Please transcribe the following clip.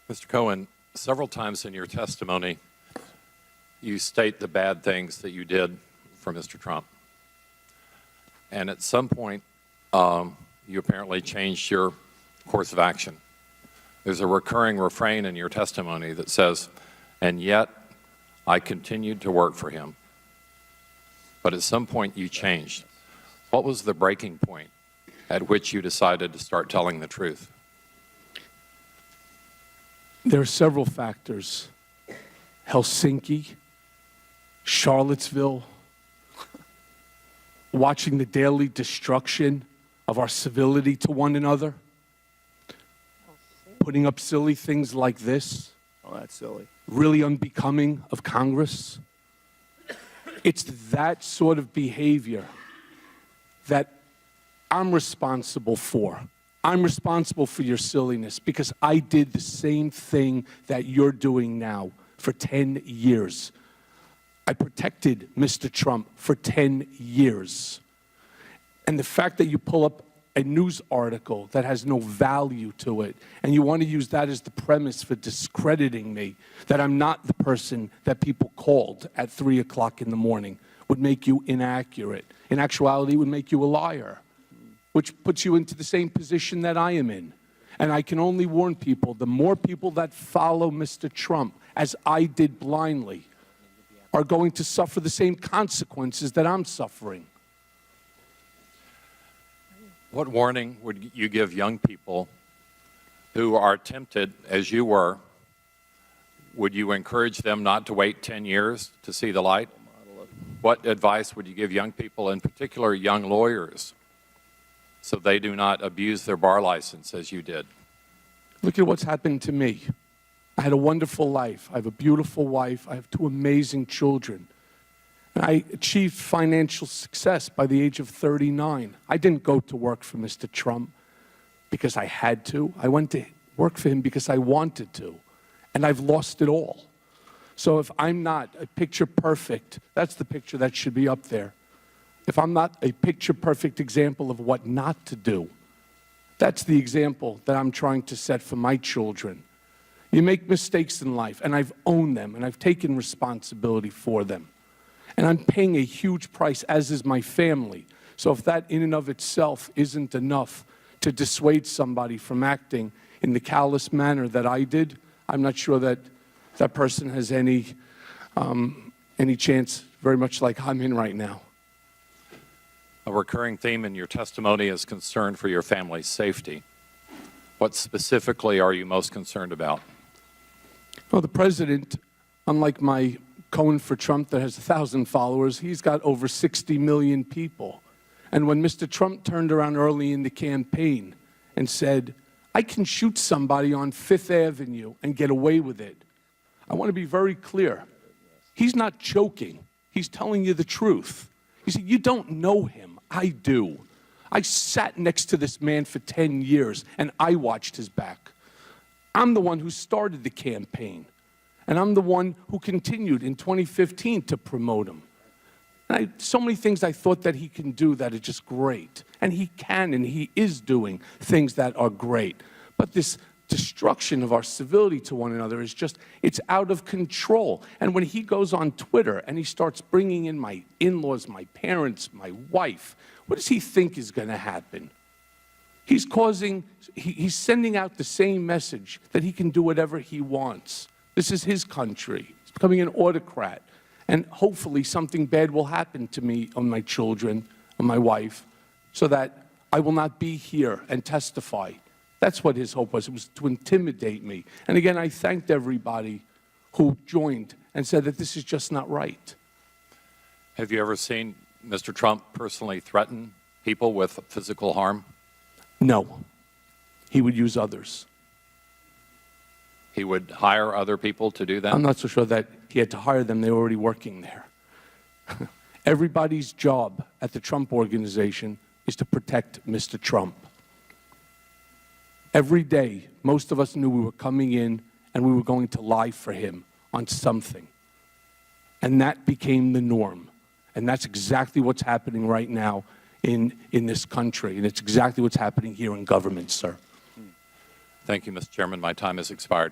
Mr. Cohen, several times in your testimony, you state the bad things that you did for Mr. Trump. And at some point, you apparently changed your course of action. There's a recurring refrain in your testimony that says, "And yet, I continued to work for him." But at some point, you changed. What was the breaking point at which you decided to start telling the truth? There are several factors. Helsinki, Charlottesville, watching the daily destruction of our civility to one another, putting up silly things like this. Oh, that's silly. Really unbecoming of Congress. It's that sort of behavior that I'm responsible for. I'm responsible for your silliness because I did the same thing that you're doing now for 10 years. I protected Mr. Trump for 10 years. And the fact that you pull up a news article that has no value to it, and you want to use that as the premise for discrediting me, that I'm not the person that people called at 3 o'clock in the morning, would make you inaccurate. In actuality, it would make you a liar, which puts you into the same position that I am in. And I can only warn people, the more people that follow Mr. Trump, as I did blindly, are going to suffer the same consequences that I'm suffering. What warning would you give young people who are tempted, as you were? Would you encourage them not to wait 10 years to see the light? What advice would you give young people, in particular young lawyers, so they do not abuse their bar license as you did? Look at what's happened to me. I had a wonderful life. I have a beautiful wife. I have 2 amazing children. And I achieved financial success by the age of 39. I didn't go to work for Mr. Trump because I had to. I went to work for him because I wanted to. And I've lost it all. So if I'm not a picture perfect, that's the picture that should be up there. If I'm not a picture perfect example of what not to do, that's the example that I'm trying to set for my children. You make mistakes in life, and I've owned them, and I've taken responsibility for them. And I'm paying a huge price, as is my family. So if that in and of itself isn't enough to dissuade somebody from acting in the callous manner that I did, I'm not sure that that person has any chance, very much like I'm in right now. A recurring theme in your testimony is concern for your family's safety. What specifically are you most concerned about? Well, the president, unlike my Cohen for Trump that has 1,000 followers, he's got over 60 million people. And when Mr. Trump turned around early in the campaign and said, I can shoot somebody on 5th Avenue and get away with it, I want to be very clear. He's not joking. He's telling you the truth. He said, you don't know him. I do. I sat next to this man for 10 years, and I watched his back. I'm the one who started the campaign, and I'm the one who continued in 2015 to promote him. And so many things I thought that he can do that are just great. And he can, and he is doing things that are great. But this destruction of our civility to one another is just, it's out of control. And when he goes on Twitter and he starts bringing in my in-laws, my parents, my wife, what does he think is going to happen? He's sending out the same message that he can do whatever he wants. This is his country. He's becoming an autocrat. And hopefully something bad will happen to me or my children or my wife so that I will not be here and testify. That's what his hope was. It was to intimidate me. And again, I thanked everybody who joined and said that this is just not right. Have you ever seen Mr. Trump personally threaten people with physical harm? No. He would use others. He would hire other people to do that? I'm not so sure that he had to hire them. They were already working there. Everybody's job at the Trump Organization is to protect Mr. Trump. Every day, most of us knew we were coming in and we were going to lie for him on something. And that became the norm. And that's exactly what's happening right now in this country. And it's exactly what's happening here in government, sir. Thank you, Mr. Chairman. My time has expired.